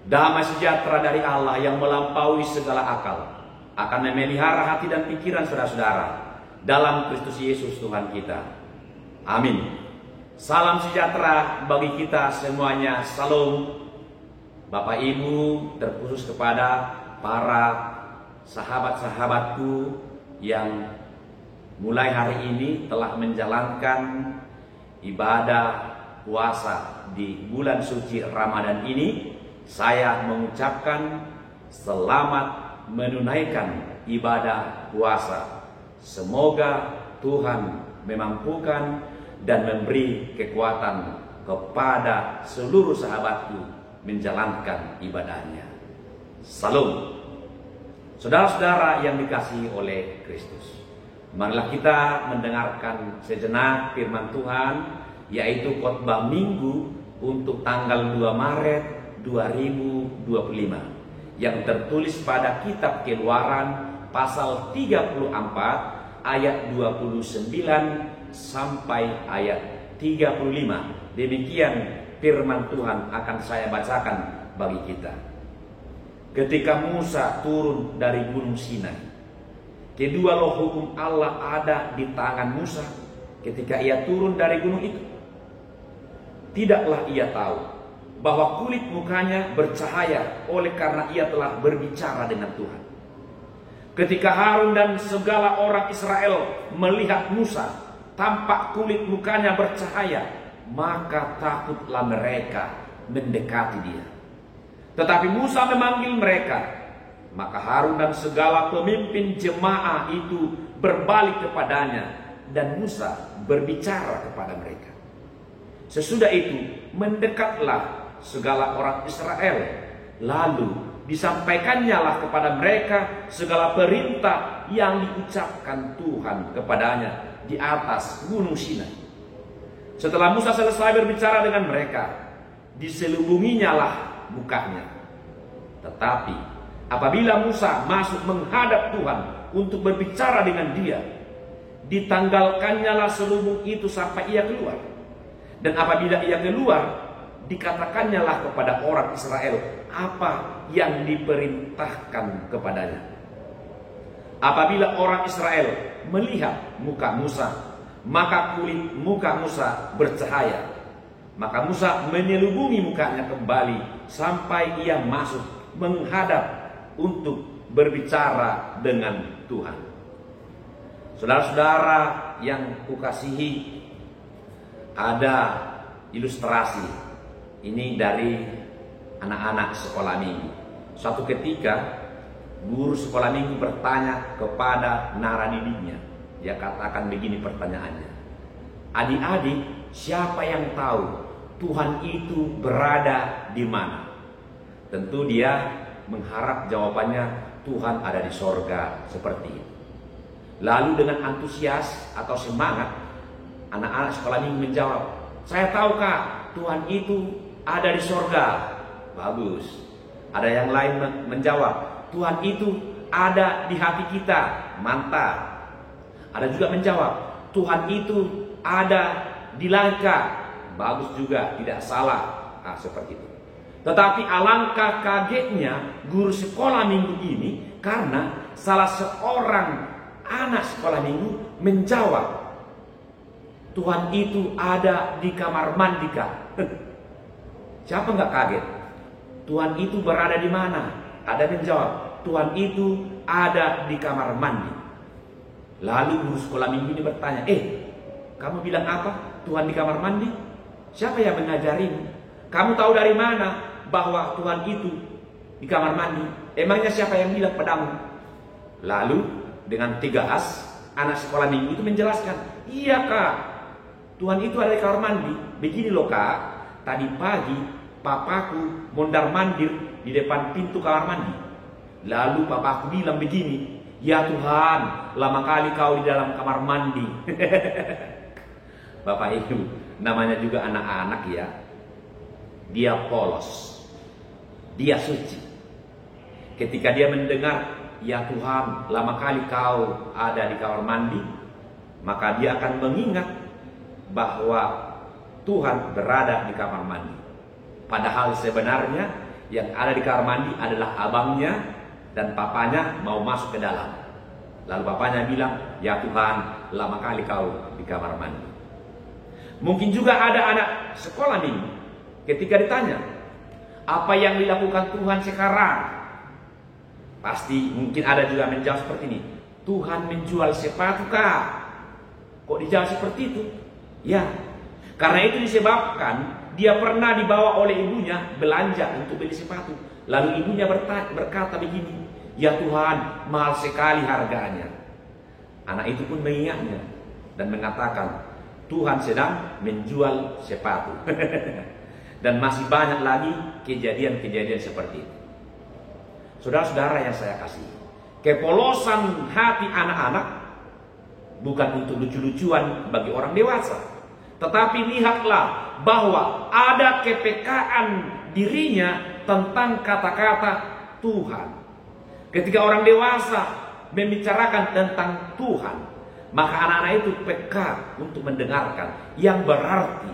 Damai sejahtera dari Allah yang melampaui segala akal akan memelihara hati dan pikiran saudara-saudara dalam Kristus Yesus Tuhan kita. Amin. Salam sejahtera bagi kita semuanya. Salam. Bapak Ibu, terkhusus kepada para sahabat-sahabatku yang mulai hari ini telah menjalankan ibadah puasa di bulan suci Ramadan ini. Saya mengucapkan selamat menunaikan ibadah puasa. Semoga Tuhan memampukan dan memberi kekuatan kepada seluruh sahabatku menjalankan ibadahnya. Salam. Saudara-saudara yang dikasihi oleh Kristus, marilah kita mendengarkan sejenak firman Tuhan, yaitu khotbah Minggu untuk tanggal 2 Maret 2025 yang tertulis pada kitab Keluaran pasal 34 ayat 29 sampai ayat 35. Demikian firman Tuhan akan saya bacakan bagi kita. Ketika Musa turun dari Gunung Sinai, kedua loh hukum Allah ada di tangan Musa ketika ia turun dari gunung itu. Tidaklah ia tahu bahwa kulit mukanya bercahaya oleh karena ia telah berbicara dengan Tuhan. Ketika Harun dan segala orang Israel melihat Musa, tampak kulit mukanya bercahaya, maka takutlah mereka mendekati dia. Tetapi Musa memanggil mereka, maka Harun dan segala pemimpin jemaah itu berbalik kepadanya, dan Musa berbicara kepada mereka. Sesudah itu mendekatlah segala orang Israel, lalu disampaikannya lah kepada mereka segala perintah yang diucapkan Tuhan kepadanya di atas Gunung Sinai. Setelah Musa selesai berbicara dengan mereka, diselubunginya lah mukanya. Tetapi apabila Musa masuk menghadap Tuhan untuk berbicara dengan dia, ditanggalkannya lah selubung itu sampai ia keluar. Dan apabila ia keluar, dikatakannya lah kepada orang Israel apa yang diperintahkan kepadanya. Apabila orang Israel melihat muka Musa, maka kulit muka Musa bercahaya. Maka Musa menyelubungi mukanya kembali sampai ia masuk menghadap untuk berbicara dengan Tuhan. Saudara-saudara yang kukasihi, ada ilustrasi ini dari anak-anak sekolah minggu. Suatu ketika guru sekolah minggu bertanya kepada naradidiknya. Dia katakan begini pertanyaannya: adik-adik, siapa yang tahu Tuhan itu berada di mana? Tentu dia mengharap jawabannya Tuhan ada di sorga seperti itu. Lalu dengan antusias atau semangat, anak-anak sekolah minggu menjawab, saya tahu Kak, Tuhan itu ada di sorga. Bagus. Ada yang lain menjawab, Tuhan itu ada di hati kita. Mantap. Ada juga menjawab, Tuhan itu ada di langit. Bagus juga, tidak salah. Nah, seperti itu. Tetapi alangkah kagetnya guru sekolah minggu ini karena salah seorang anak sekolah minggu menjawab, Tuhan itu ada di kamar mandi Kak. Siapa nggak kaget? Tuhan itu berada di mana? Ada yang menjawab, Tuhan itu ada di kamar mandi. Lalu guru sekolah minggu ini bertanya, kamu bilang apa? Tuhan di kamar mandi? Siapa yang mengajarimu? Kamu tahu dari mana bahwa Tuhan itu di kamar mandi? Emangnya siapa yang bilang padamu? Lalu dengan tegas anak sekolah minggu itu menjelaskan, iya Kak, Tuhan itu ada di kamar mandi. Begini loh Kak, tadi pagi papaku mondar-mandir di depan pintu kamar mandi. Lalu papaku bilang begini, ya Tuhan, lama kali kau di dalam kamar mandi. Bapak Ibu, namanya juga anak-anak ya. Dia polos, dia suci. Ketika dia mendengar, ya Tuhan, lama kali kau ada di kamar mandi, maka dia akan mengingat bahwa Tuhan berada di kamar mandi. Padahal sebenarnya Yang ada di kamar mandi adalah abangnya dan papanya mau masuk ke dalam. Lalu papanya bilang, "Ya Tuhan, lama kali kau di kamar mandi." Mungkin juga ada anak sekolah minggu, ketika ditanya, "Apa yang dilakukan Tuhan sekarang?" Pasti mungkin ada juga menjawab seperti ini, "Tuhan menjual sepatu kah?" Kok dijawab seperti itu? Ya, karena itu disebabkan dia pernah dibawa oleh ibunya belanja untuk beli sepatu. Lalu ibunya berkata begini, "Ya Tuhan, mahal sekali harganya." Anak itu pun mengingatnya dan mengatakan, "Tuhan sedang menjual sepatu." Dan masih banyak lagi kejadian-kejadian seperti itu. Saudara-saudara yang saya kasih, kepolosan hati anak-anak bukan untuk lucu-lucuan bagi orang dewasa, tetapi lihatlah bahwa ada kepekaan dirinya tentang kata-kata Tuhan. Ketika orang dewasa membicarakan tentang Tuhan, maka anak-anak itu peka untuk mendengarkan, yang berarti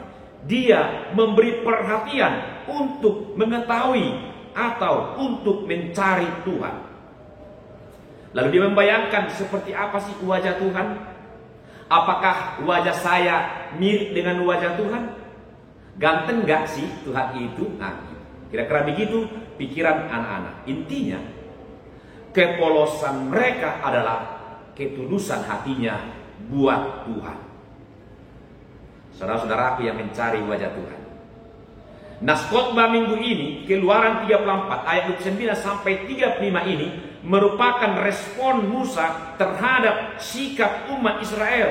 dia memberi perhatian untuk mengetahui atau untuk mencari Tuhan. Lalu dia membayangkan seperti apa sih wajah Tuhan? Apakah wajah saya mirip dengan wajah Tuhan? Ganteng gak sih Tuhan itu? Nah, kira-kira begitu pikiran anak-anak. Intinya, kepolosan mereka adalah ketulusan hatinya buat Tuhan. Saudara-saudaraku yang mencari wajah Tuhan, nas khotbah minggu ini, Keluaran 34 ayat 29 sampai 35 ini merupakan respon Musa terhadap sikap umat Israel.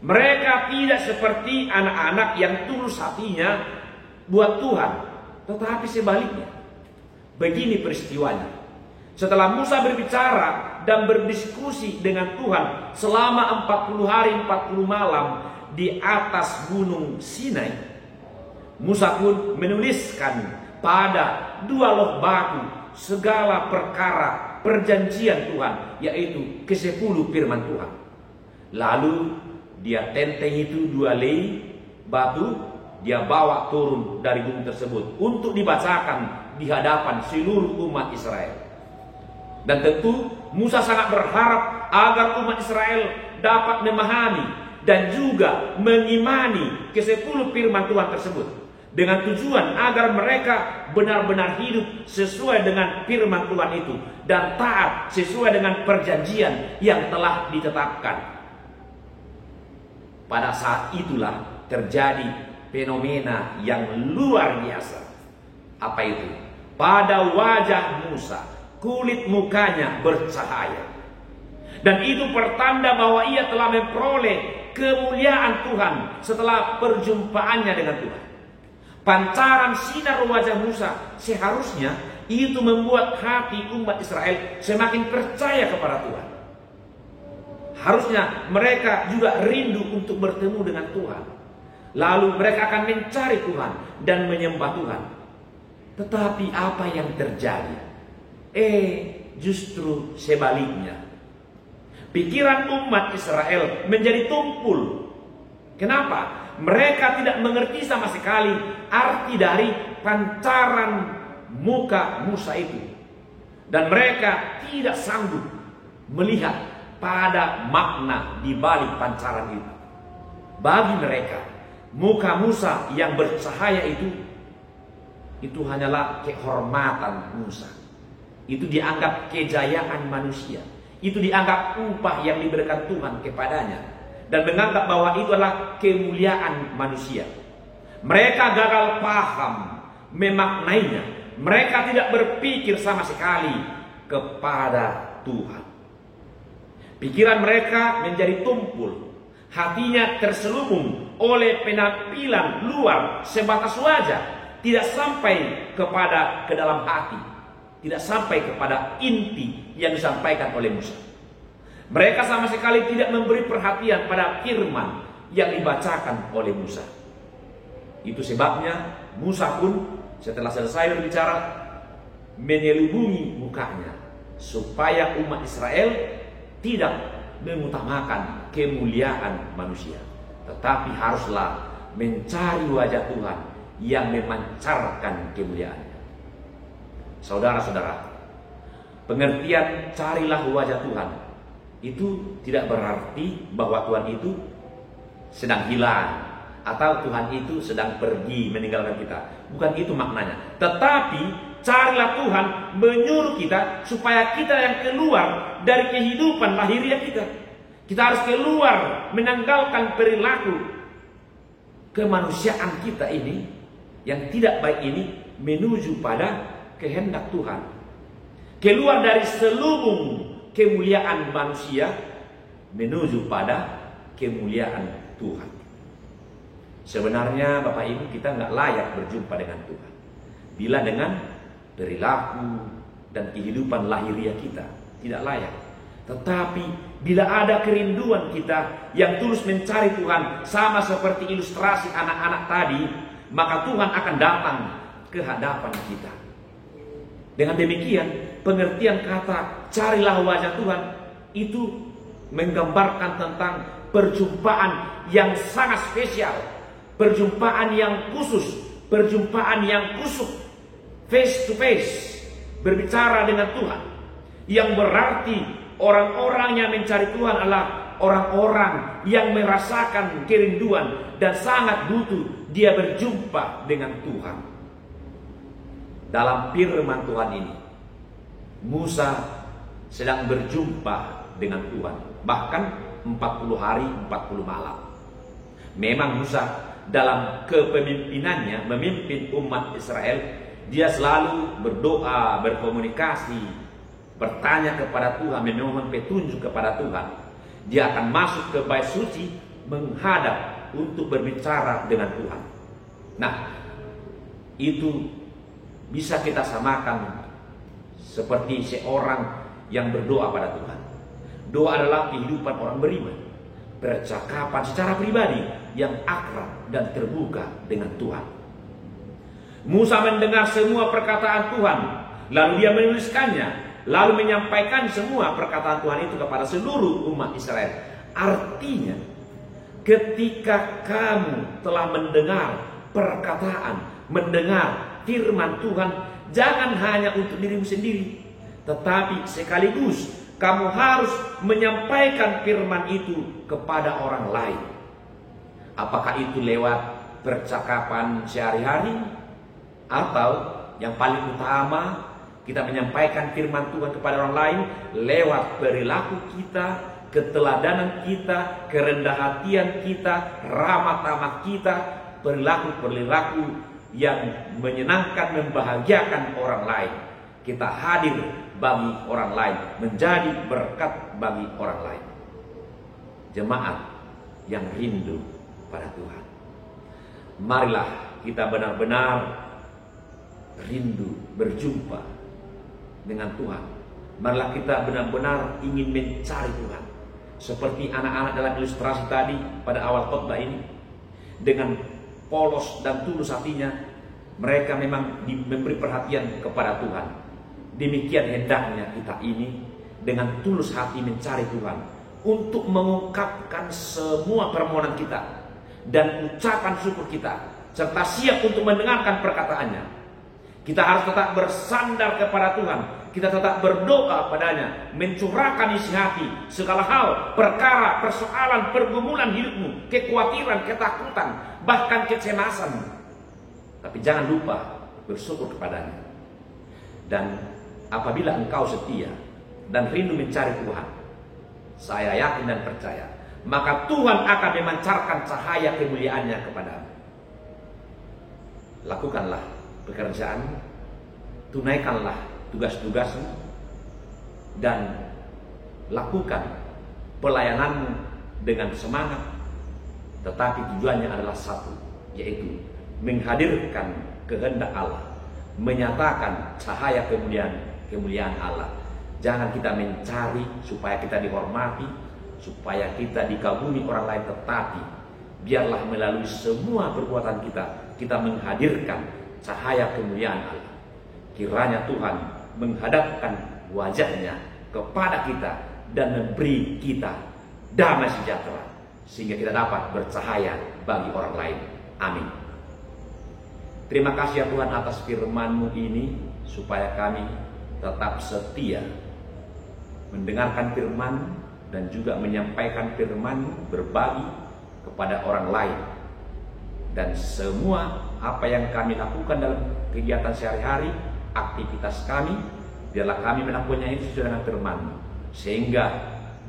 Mereka tidak seperti anak-anak yang tulus hatinya buat Tuhan, tetapi sebaliknya. Begini peristiwanya. Setelah Musa berbicara dan berdiskusi dengan Tuhan selama 40 hari 40 malam di atas gunung Sinai, Musa pun menuliskan pada 2 loh batu segala perkara perjanjian Tuhan, yaitu ke-10 firman Tuhan. Lalu dia tenteng itu 2 lei batu, dia bawa turun dari gunung tersebut untuk dibacakan di hadapan seluruh umat Israel. Dan tentu Musa sangat berharap agar umat Israel dapat memahami dan juga mengimani ke-10 firman Tuhan tersebut, dengan tujuan agar mereka benar-benar hidup sesuai dengan firman Tuhan itu dan taat sesuai dengan perjanjian yang telah ditetapkan. Pada saat itulah terjadi fenomena yang luar biasa. Apa itu? Pada wajah Musa, kulit mukanya bercahaya. Dan itu pertanda bahwa ia telah memperoleh kemuliaan Tuhan setelah perjumpaannya dengan Tuhan. Pancaran sinar wajah Musa seharusnya itu membuat hati umat Israel semakin percaya kepada Tuhan. Harusnya mereka juga rindu untuk bertemu dengan Tuhan. Lalu mereka akan mencari Tuhan dan menyembah Tuhan. Tetapi apa yang terjadi? Justru sebaliknya. Pikiran umat Israel menjadi tumpul. Kenapa? Mereka tidak mengerti sama sekali arti dari pancaran muka Musa itu. Dan mereka tidak sanggup melihat pada makna di balik pancaran itu. Bagi mereka, muka Musa yang bercahaya itu hanyalah kehormatan Musa. Itu dianggap kejayaan manusia. Itu dianggap upah yang diberikan Tuhan kepadanya. Dan menganggap bahwa itu adalah kemuliaan manusia. Mereka gagal paham memaknainya. Mereka tidak berpikir sama sekali kepada Tuhan. Pikiran mereka menjadi tumpul. Hatinya terselubung oleh penampilan luar sebatas wajah. Tidak sampai kepada ke dalam hati. Tidak sampai kepada inti yang disampaikan oleh Musa. Mereka sama sekali tidak memberi perhatian pada firman yang dibacakan oleh Musa. Itu sebabnya Musa pun setelah selesai berbicara menyelubungi mukanya, supaya umat Israel tidak mengutamakan kemuliaan manusia, tetapi haruslah mencari wajah Tuhan yang memancarkan kemuliaannya. Saudara-saudara, pengertian carilah wajah Tuhan itu tidak berarti bahwa Tuhan itu sedang hilang atau Tuhan itu sedang pergi meninggalkan kita. Bukan itu maknanya. Tetapi carilah Tuhan menyuruh kita supaya kita yang keluar dari kehidupan lahiriah kita. Kita harus keluar menanggalkan perilaku kemanusiaan kita ini yang tidak baik ini menuju pada kehendak Tuhan. Keluar dari selubung kemuliaan manusia menuju pada kemuliaan Tuhan. Sebenarnya Bapak Ibu, kita nggak layak berjumpa dengan Tuhan bila dengan perilaku dan kehidupan lahiriah kita tidak layak. Tetapi bila ada kerinduan kita yang tulus mencari Tuhan, sama seperti ilustrasi anak-anak tadi, maka Tuhan akan datang ke hadapan kita. Dengan demikian, pengertian kata carilah wajah Tuhan itu menggambarkan tentang perjumpaan yang sangat spesial, perjumpaan yang khusus, perjumpaan yang kusuk, face to face, berbicara dengan Tuhan. Yang berarti orang-orang yang mencari Tuhan adalah orang-orang yang merasakan kerinduan dan sangat butuh dia berjumpa dengan Tuhan. Dalam firman Tuhan ini, Musa sedang berjumpa dengan Tuhan, bahkan 40 hari 40 malam. Memang Musa dalam kepemimpinannya memimpin umat Israel, dia selalu berdoa, berkomunikasi, bertanya kepada Tuhan, memohon petunjuk kepada Tuhan. Dia akan masuk ke bait suci menghadap untuk berbicara dengan Tuhan. Nah, itu bisa kita samakan seperti seorang yang berdoa pada Tuhan. Doa adalah kehidupan orang beriman, percakapan secara pribadi yang akrab dan terbuka dengan Tuhan. Musa mendengar semua perkataan Tuhan, lalu dia menuliskannya, lalu menyampaikan semua perkataan Tuhan itu kepada seluruh umat Israel. Artinya, ketika kamu telah mendengar perkataan, mendengar firman Tuhan, jangan hanya untuk dirimu sendiri, tetapi sekaligus kamu harus menyampaikan firman itu kepada orang lain. Apakah itu lewat percakapan sehari-hari, atau yang paling utama kita menyampaikan firman Tuhan kepada orang lain lewat perilaku kita, keteladanan kita, kerendah hatian kita, ramah tamah kita, perilaku-perilaku yang menyenangkan, membahagiakan orang lain. Kita hadir bagi orang lain, menjadi berkat bagi orang lain. Jemaat yang rindu pada Tuhan, marilah kita benar-benar rindu berjumpa dengan Tuhan. Marilah kita benar-benar ingin mencari Tuhan, seperti anak-anak dalam ilustrasi tadi pada awal khotbah ini. Dengan polos dan tulus hatinya, mereka memang memberi perhatian kepada Tuhan. Demikian hendaknya kita ini dengan tulus hati mencari Tuhan untuk mengungkapkan semua permohonan kita dan ucapan syukur kita, serta siap untuk mendengarkan perkataannya. Kita harus tetap bersandar kepada Tuhan, kita tetap berdoa padanya, mencurahkan isi hati, segala hal, perkara, persoalan, pergumulan hidupmu, kekhawatiran, ketakutan, bahkan kecemasan. Tapi jangan lupa bersyukur kepadanya. Dan apabila engkau setia dan rindu mencari Tuhan, saya yakin dan percaya, maka Tuhan akan memancarkan cahaya kemuliaannya kepadamu. Lakukanlah pekerjaanmu, tunaikanlah tugas-tugasmu, dan lakukan pelayananmu dengan semangat. Tetapi tujuannya adalah satu, yaitu menghadirkan kehendak Allah, menyatakan cahaya kemuliaan Allah. Jangan kita mencari supaya kita dihormati, supaya kita dikagumi orang lain, tetapi biarlah melalui semua perbuatan kita menghadirkan cahaya kemuliaan Allah. Kiranya Tuhan menghadapkan wajahnya kepada kita dan memberi kita damai sejahtera, sehingga kita dapat bercahaya bagi orang lain. Amin. Terima kasih ya Tuhan atas firman-Mu ini. supaya kami tetap setia mendengarkan firman dan juga menyampaikan firman, berbagi kepada orang lain. Dan semua apa yang kami lakukan dalam kegiatan sehari-hari, aktivitas kami, biarlah kami melakukannya itu sesuai dengan firman, sehingga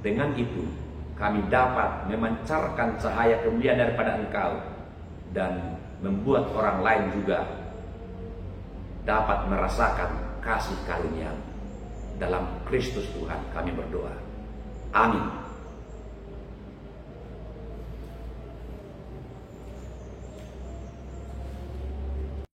dengan itu kami dapat memancarkan cahaya kemuliaan daripada Engkau dan membuat orang lain juga dapat merasakan kasih karunia dalam Kristus Tuhan. Kami berdoa. Amin.